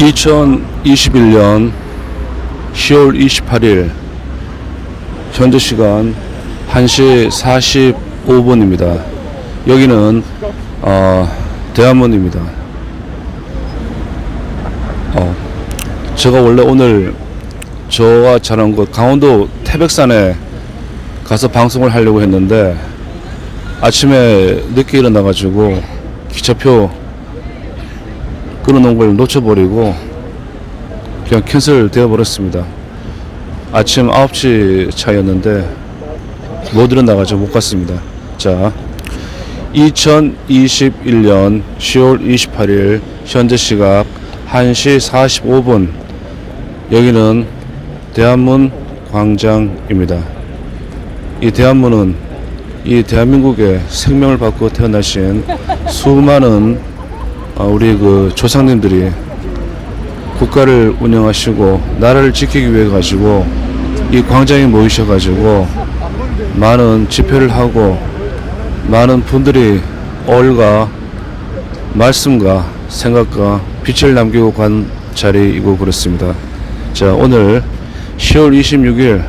2021년 10월 28일 현재 시간 1시 45분입니다. 여기는 대한문입니다. 제가 원래 오늘 저와 자는 곳 강원도 태백산에 가서 방송을 하려고 했는데 아침에 늦게 일어나가지고 기차표 끊어놓은 걸 놓쳐버리고 그냥 캔슬 되어버렸습니다. 아침 9시 차였는데 못 일어나가지고 못 갔습니다. 자, 2021년 10월 28일 현재 시각 1시 45분 여기는 대한문 광장입니다. 이 대한문은 이 대한민국의 생명을 받고 태어나신 수많은 우리 그 조상님들이 국가를 운영하시고 나라를 지키기 위해 가지고 이 광장에 모이셔 가지고 많은 집회를 하고 많은 분들이 얼과 말씀과 생각과 빛을 남기고 간 자리이고 그렇습니다. 자, 오늘 10월 26일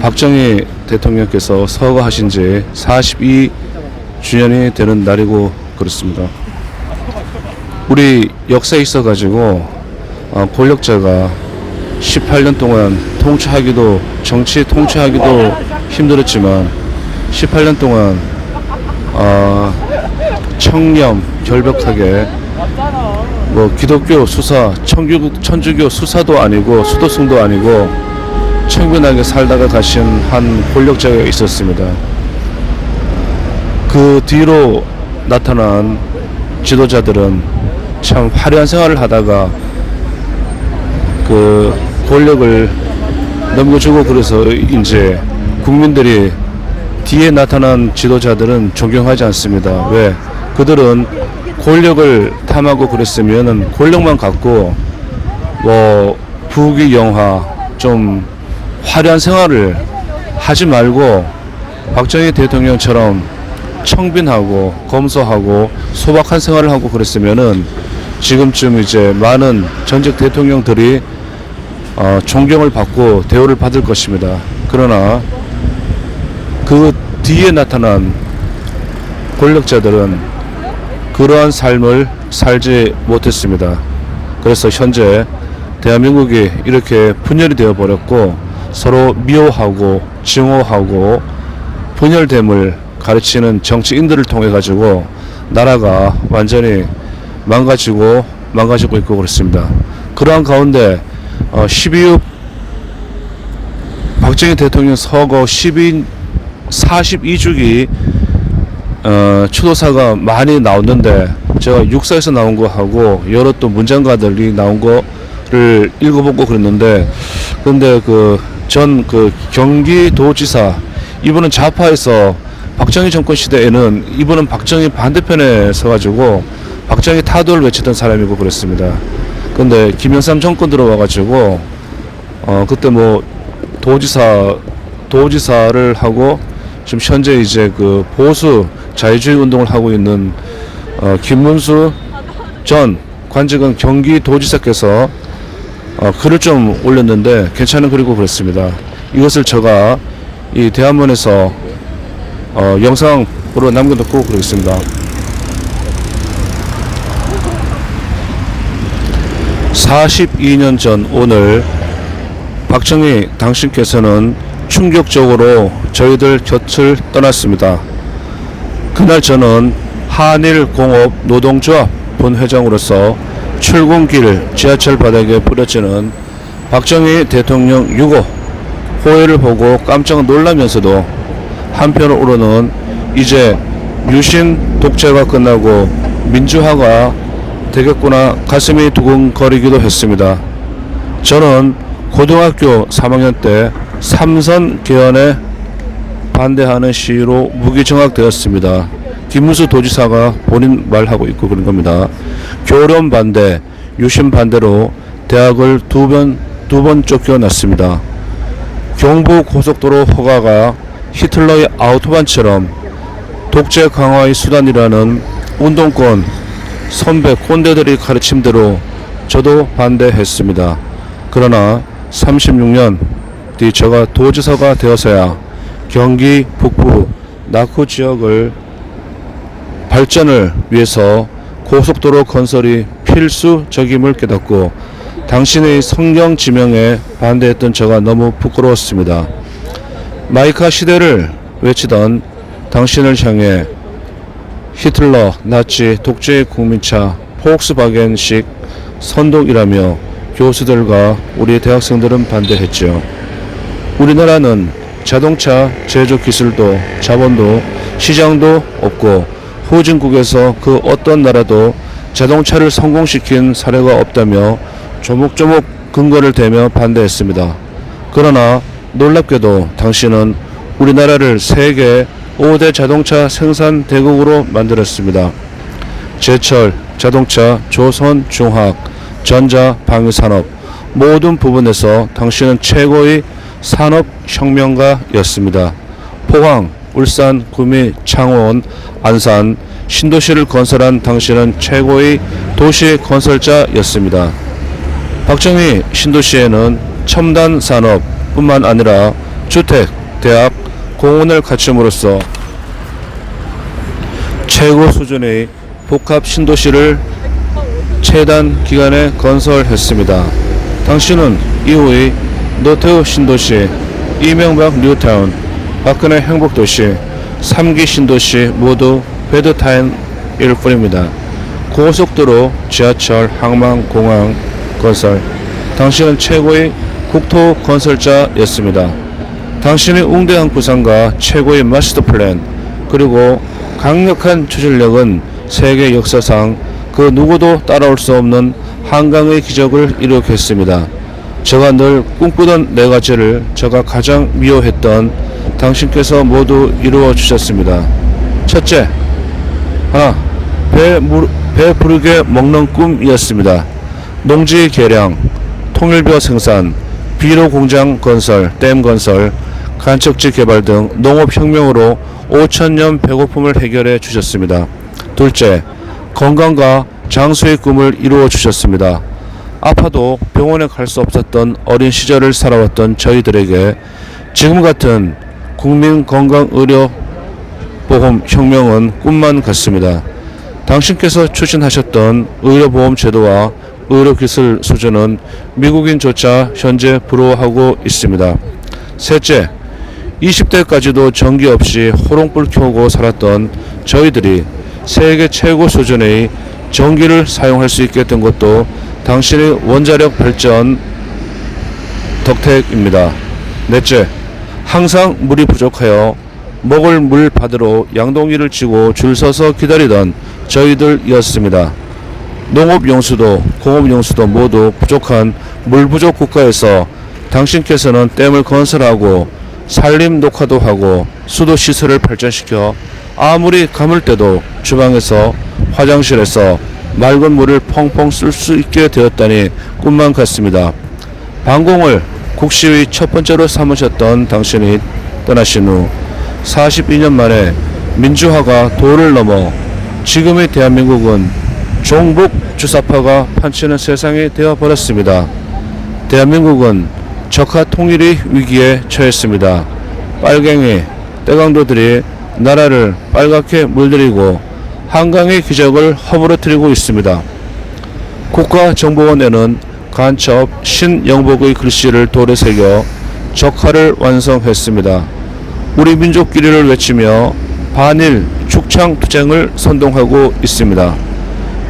박정희 대통령께서 서거하신 지 42주년이 되는 날이고 그렇습니다. 우리 역사에 있어 가지고 권력자가 18년 동안 통치하기도 정치 통치하기도 힘들었지만 18년 동안 청렴 결벽하게 뭐 기독교 수사 천주교 수사도 아니고 수도승도 아니고 청변하게 살다가 가신 한 권력자가 있었습니다. 그 뒤로 나타난 지도자들은 참 화려한 생활을 하다가 그 권력을 넘겨주고 그래서 이제 국민들이 뒤에 나타난 지도자들은 존경하지 않습니다. 왜? 그들은 권력을 탐하고 그랬으면은 권력만 갖고 뭐 부귀영화 좀 화려한 생활을 하지 말고 박정희 대통령처럼 청빈하고 검소하고 소박한 생활을 하고 그랬으면은 지금쯤 이제 많은 전직 대통령들이 존경을 받고 대우를 받을 것입니다. 그러나 그 뒤에 나타난 권력자들은 그러한 삶을 살지 못했습니다. 그래서 현재 대한민국이 이렇게 분열이 되어 버렸고 서로 미워하고 증오하고 분열됨을 가르치는 정치인들을 통해 가지고 나라가 완전히 망가지고 있고 그렇습니다. 그러한 가운데 12.6 박정희 대통령 서거 42주기 추도사가 많이 나왔는데 제가 육사에서 나온 거 하고 여러 또 문장가들이 나온 거를 읽어보고 그랬는데 근데 그 경기도지사 이분은 좌파에서 박정희 정권 시대에는 이분은 박정희 반대편에 서가지고 박정희 타도를 외치던 사람이고 그랬습니다. 근데 김영삼 정권 들어와가지고 그때 뭐 도지사를 하고 지금 현재 이제 그 보수 자유주의 운동을 하고 있는 김문수 전 관직은 경기도지사께서 글을 좀 올렸는데 괜찮은 글이고 그랬습니다. 이것을 제가 이 대한문에서 영상으로 남겨놓고 그러겠습니다. 42년 전 오늘 박정희 당신께서는 충격적으로 저희들 곁을 떠났습니다. 그날 저는 한일공업 노동조합 본회장으로서 출근길 지하철 바닥에 뿌려지는 박정희 대통령 유고 호해를 보고 깜짝 놀라면서도 한편으로는 이제 유신 독재가 끝나고 민주화가 되겠구나 가슴이 두근거리기도 했습니다. 저는 고등학교 3학년 때 삼선 개헌에 반대하는 시위로 무기징역되었습니다. 김문수 도지사가 본인 말하고 있고 그런 겁니다. 교련 반대, 유신 반대로 대학을 두 번 쫓겨났습니다. 경부 고속도로 허가가 히틀러의 아우토반처럼 독재 강화의 수단이라는 운동권 선배 꼰대들이 가르침대로 저도 반대했습니다. 그러나 36년 뒤 제가 도지사가 되어서야 경기 북부 낙후 지역을 발전을 위해서 고속도로 건설이 필수적임을 깨닫고 당신의 성경 지명에 반대했던 제가 너무 부끄러웠습니다. 마이카 시대를 외치던 당신을 향해 히틀러, 나치, 독재 국민차, 폭스바겐식 선동이라며 교수들과 우리 대학생들은 반대했죠. 우리나라는 자동차 제조 기술도 자본도 시장도 없고 후진국에서 그 어떤 나라도 자동차를 성공시킨 사례가 없다며 조목조목 근거를 대며 반대했습니다. 그러나 놀랍게도 당신은 우리나라를 세계 5대 자동차 생산 대국으로 만들었습니다. 제철, 자동차, 조선, 중학, 전자, 방위산업 모든 부분에서 당신은 최고의 산업혁명가였습니다. 포항, 울산, 구미, 창원, 안산, 신도시를 건설한 당신은 최고의 도시 건설자였습니다. 박정희 신도시에는 첨단 산업뿐만 아니라 주택, 대학, 공원을 갖춤으로써 최고 수준의 복합 신도시를 최단 기간에 건설했습니다. 당신은 이후의 노태우 신도시, 이명박 뉴타운, 박근혜 행복도시, 3기 신도시 모두 배드타임일 뿐입니다. 고속도로, 지하철, 항만, 공항 건설, 당신은 최고의 국토 건설자였습니다. 당신의 웅대한 구상과 최고의 마스터 플랜 그리고 강력한 추진력은 세계 역사상 그 누구도 따라올 수 없는 한강의 기적을 이룩했습니다. 제가 늘 꿈꾸던 네 가지를 제가 가장 미워했던 당신께서 모두 이루어 주셨습니다. 첫째, 하나, 배 부르게 먹는 꿈이었습니다. 농지 개량, 통일벼 생산, 비료 공장 건설, 댐 건설, 간척지 개발 등 농업혁명으로 5천년 배고픔을 해결해 주셨습니다. 둘째, 건강과 장수의 꿈을 이루어 주셨습니다. 아파도 병원에 갈 수 없었던 어린 시절을 살아왔던 저희들에게 지금 같은 국민건강의료보험 혁명은 꿈만 같습니다. 당신께서 추진하셨던 의료보험 제도와 의료기술 수준은 미국인조차 현재 부러워하고 있습니다. 셋째, 20대까지도 전기 없이 호롱불 켜고 살았던 저희들이 세계 최고 수준의 전기를 사용할 수 있게 된 것도 당신의 원자력 발전 덕택입니다. 넷째, 항상 물이 부족하여 먹을 물 받으러 양동이를 치고 줄 서서 기다리던 저희들이었습니다. 농업용수도 공업용수도 모두 부족한 물 부족 국가에서 당신께서는 댐을 건설하고 산림 녹화도 하고 수도 시설을 발전시켜 아무리 가물 때도 주방에서 화장실에서 맑은 물을 펑펑 쓸 수 있게 되었다니 꿈만 같습니다. 방공을 국시의 첫 번째로 삼으셨던 당신이 떠나신 후 42년 만에 민주화가 도를 넘어 지금의 대한민국은 종북 주사파가 판치는 세상이 되어버렸습니다. 대한민국은 적화 통일의 위기에 처했습니다. 빨갱이, 때강도들이 나라를 빨갛게 물들이고 한강의 기적을 허물어뜨리고 있습니다. 국가정보원에는 간첩 신영복의 글씨를 돌에 새겨 적화를 완성했습니다. 우리 민족끼리를 외치며 반일 축창투쟁을 선동하고 있습니다.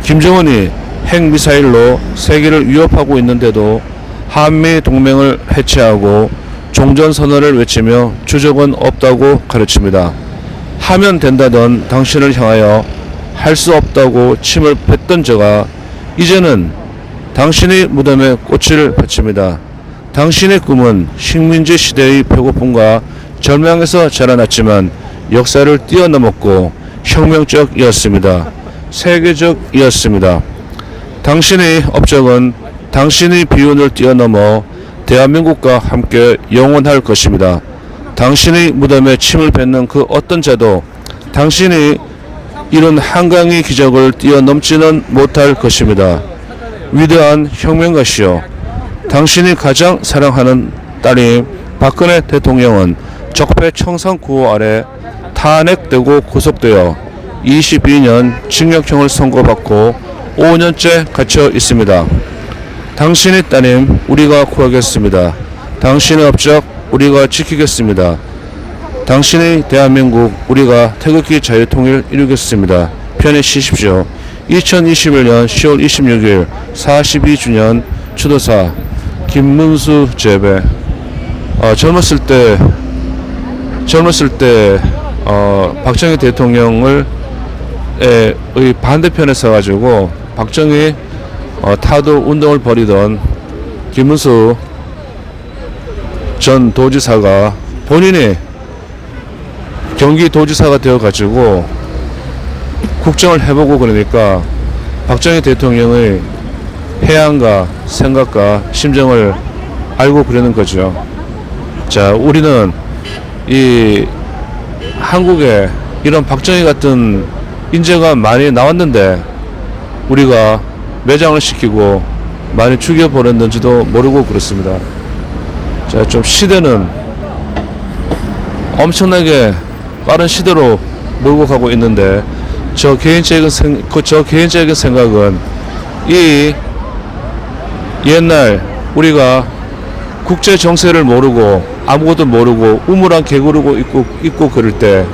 김정은이 핵미사일로 세계를 위협하고 있는데도 한미 동맹을 해체하고 종전선언을 외치며 주적은 없다고 가르칩니다. 하면 된다던 당신을 향하여 할 수 없다고 침을 뱉던 저가 이제는 당신의 무덤에 꽃을 바칩니다. 당신의 꿈은 식민지 시대의 배고픔과 절망에서 자라났지만 역사를 뛰어넘었고 혁명적이었습니다. 세계적이었습니다. 당신의 업적은 당신의 비운을 뛰어넘어 대한민국과 함께 영원할 것입니다. 당신의 무덤에 침을 뱉는 그 어떤 자도 당신이 이룬 한강의 기적을 뛰어넘지는 못할 것입니다. 위대한 혁명가시요. 당신이 가장 사랑하는 딸인 박근혜 대통령은 적폐 청산 구호 아래 탄핵되고 구속되어 22년 징역형을 선고받고 5년째 갇혀 있습니다. 당신의 따님 우리가 구하겠습니다. 당신의 업적 우리가 지키겠습니다. 당신의 대한민국 우리가 태극기 자유통일 이루겠습니다. 편히 쉬십시오. 2021년 10월 26일 42주년 추도사 김문수 재배. 젊었을 때 박정희 대통령을 의 반대편에 서가지고 박정희 타도 운동을 벌이던 김문수 전 도지사가 본인이 경기도지사가 되어가지고 국정을 해보고 그러니까 박정희 대통령의 해안과 생각과 심정을 알고 그러는 거죠. 자, 우리는 이 한국에 이런 박정희 같은 인재가 많이 나왔는데 우리가 매장을 시키고 많이 죽여버렸는지도 모르고 그렇습니다. 자, 좀 시대는 엄청나게 빠른 시대로 몰고 가고 있는데 저 개인적인 생각은 이 옛날 우리가 국제 정세를 모르고 아무것도 모르고 우물안 개구르고 있고 그럴 때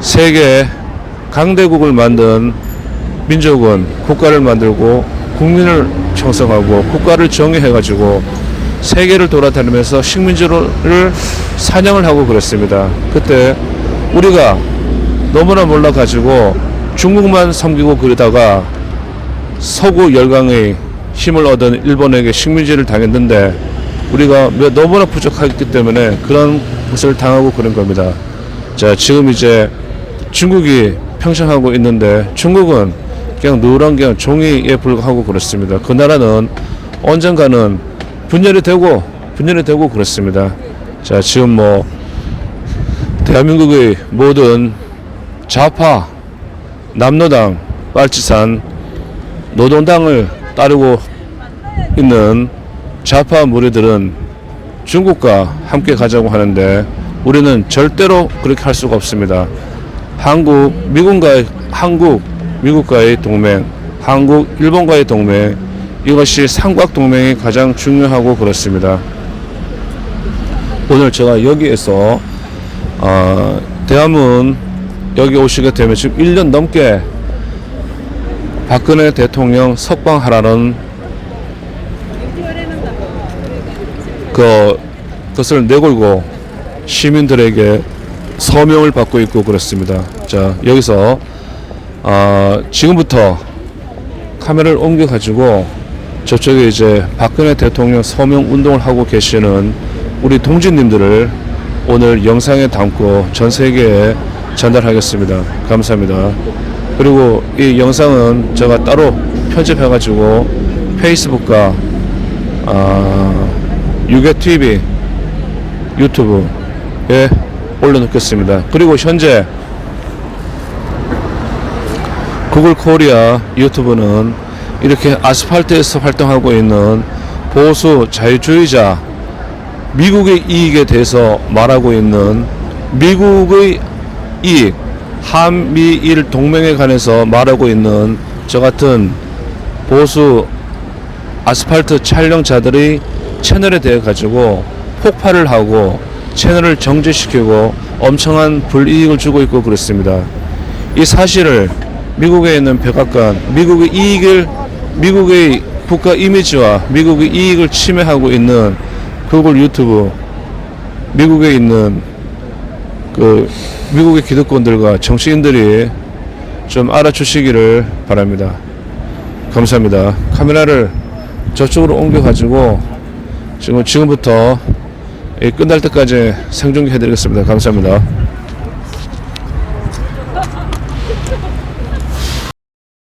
세계 강대국을 만든 민족은 국가를 만들고 국민을 형성하고 국가를 정의해가지고 세계를 돌아다니면서 식민지를 사냥을 하고 그랬습니다. 그때 우리가 너무나 몰라가지고 중국만 섬기고 그러다가 서구 열강의 힘을 얻은 일본에게 식민지를 당했는데 우리가 너무나 부족하기 때문에 그런 것을 당하고 그런 겁니다. 자, 지금 이제 중국이 평정하고 있는데 중국은 그냥 누런 그냥 종이에 불과하고 그렇습니다. 그 나라는 언젠가는 분열이 되고 그렇습니다. 자, 지금 뭐 대한민국의 모든 좌파, 남노당, 빨치산, 노동당을 따르고 있는 좌파 무리들은 중국과 함께 가자고 하는데 우리는 절대로 그렇게 할 수가 없습니다. 미국과의 동맹, 일본과의 동맹, 이것이 삼각동맹이 가장 중요하고 그렇습니다. 오늘 제가 여기에서 대한문 여기 오시게 되면 지금 1년 넘게 박근혜 대통령 석방하라는 그것을 내걸고 시민들에게 서명을 받고 있고 그렇습니다. 자, 여기서 지금부터 카메라를 옮겨 가지고 저쪽에 이제 박근혜 대통령 서명 운동을 하고 계시는 우리 동지님들을 오늘 영상에 담고 전 세계에 전달하겠습니다. 감사합니다. 그리고 이 영상은 제가 따로 편집해 가지고 페이스북과 유게TV 유튜브에 올려놓겠습니다. 그리고 현재 구글 코리아 유튜브는 이렇게 아스팔트에서 활동하고 있는 보수 자유주의자 미국의 이익에 대해서 말하고 있는 미국의 이익 한미일 동맹에 관해서 말하고 있는 저 같은 보수 아스팔트 촬영자들의 채널에 대해 가지고 폭발을 하고 채널을 정지시키고 엄청난 불이익을 주고 있고 그렇습니다. 이 사실을 미국에 있는 백악관, 미국의 국가 이미지와 미국의 이익을 침해하고 있는 구글 유튜브, 미국에 있는 미국의 기득권들과 정치인들이 좀 알아주시기를 바랍니다. 감사합니다. 카메라를 저쪽으로 옮겨가지고 지금부터 끝날 때까지 생중계 해드리겠습니다. 감사합니다.